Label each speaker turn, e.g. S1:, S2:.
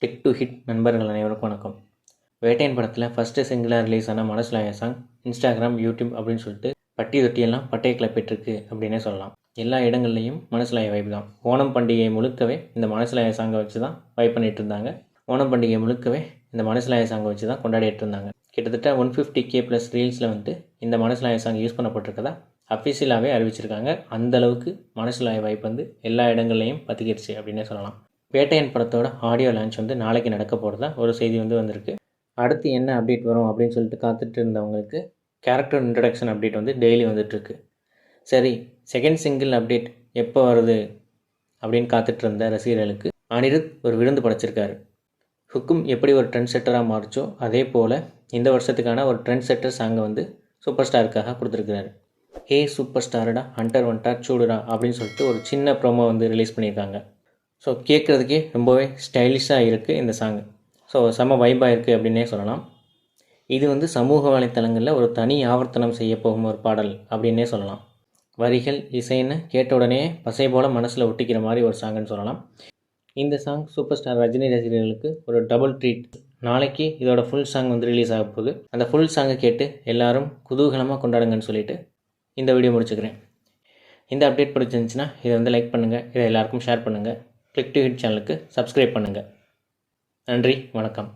S1: Click to hit நண்பர்கள் அனைவருக்கும் வணக்கம். வேட்டையன் படத்தில் ஃபஸ்ட்டு சிங்கிளாக ரிலீஸ் ஆன மனசுலாய சாங் இன்ஸ்டாகிராம், யூடியூப் அப்படின்னு சொல்லிட்டு பட்டி தொட்டியெல்லாம் பட்டையை கிளப்பிட்டுருக்கு அப்படின்னே சொல்லலாம். எல்லா இடங்கள்லையும் மனசுலாய வைப் தான். ஓணம் பண்டிகை முழுக்கவே இந்த மனசுலாய சாங்கை வச்சு தான் வைப் பண்ணிகிட்டு இருந்தாங்க. ஓணம் பண்டிகை முழுக்கவே இந்த மனசுலாய சாங்கை வச்சு தான் கொண்டாடிட்டு இருந்தாங்க. கிட்டத்தட்ட 150K ப்ளஸ் ரீல்ஸில் வந்து இந்த மனசுலாய சாங் யூஸ் பண்ணப்பட்டிருக்கதா அஃபிஷியலாகவே அறிவிச்சிருக்காங்க. அந்தளவுக்கு மனசுலாய வைப் வந்து எல்லா இடங்கள்லையும் பற்றிக்கிடுச்சு அப்படின்னே சொல்லலாம். வேட்டையன் படத்தோட ஆடியோ லான்ச் வந்து நாளைக்கு நடக்க போகிறதா ஒரு செய்தி வந்து வந்திருக்கு. அடுத்து என்ன அப்டேட் வரும் அப்படின்னு சொல்லிட்டு காத்துட்டு இருந்தவங்களுக்கு கேரக்டர் இன்ட்ரடக்ஷன் அப்டேட் வந்து டெய்லி வந்துட்டுருக்கு. சரி, செகண்ட் சிங்கிள் அப்டேட் எப்போ வருது அப்படின்னு காத்துட்டு இருந்த ரசிகர்களுக்கு அனிருத் ஒரு விருந்து படைச்சிருக்காரு. ஹுக்கும் எப்படி ஒரு ட்ரெண்ட் செட்டராக மாறிச்சோ அதே போல் இந்த வருஷத்துக்கான ஒரு ட்ரெண்ட் செட்டர் சாங்கை வந்து சூப்பர் ஸ்டாருக்காக கொடுத்துருக்குறாரு. ஹே சூப்பர் ஸ்டாருடா, ஹண்டர் ஒன்டா சூடுடா அப்படின்னு சொல்லிட்டு ஒரு சின்ன ப்ரோமோ வந்து ரிலீஸ் பண்ணியிருக்காங்க. ஸோ கேட்குறதுக்கே ரொம்பவே ஸ்டைலிஷாக இருக்குது இந்த சாங்கு. ஸோ செம்ம வைப்பாக இருக்குது அப்படின்னே சொல்லலாம். இது வந்து சமூக வலைத்தளங்களில் ஒரு தனி ஆவர்த்தனம் செய்ய போகும் ஒரு பாடல் அப்படின்னே சொல்லலாம். வரிகள், இசைன்னு கேட்ட உடனே பசை போல் மனசில் ஒட்டிக்கிற மாதிரி ஒரு சாங்குன்னு சொல்லலாம். இந்த சாங் சூப்பர் ஸ்டார் ரஜினி ரசிகர்களுக்கு ஒரு டபுள் ட்ரீட். நாளைக்கு இதோட ஃபுல் சாங் வந்து ரிலீஸ் ஆக போகுது. அந்த ஃபுல் சாங்கை கேட்டு எல்லோரும் குதூகலமாக கொண்டாடுங்கன்னு சொல்லிவிட்டு இந்த வீடியோ முடிச்சுக்கிறேன். இந்த அப்டேட் பிடிச்சிருந்துச்சுன்னா இதை வந்து லைக் பண்ணுங்கள், இதை எல்லாருக்கும் ஷேர் பண்ணுங்கள். கிளிக் டு ஹிட் சேனலுக்கு சப்ஸ்கிரைப் பண்ணுங்கள். நன்றி, வணக்கம்.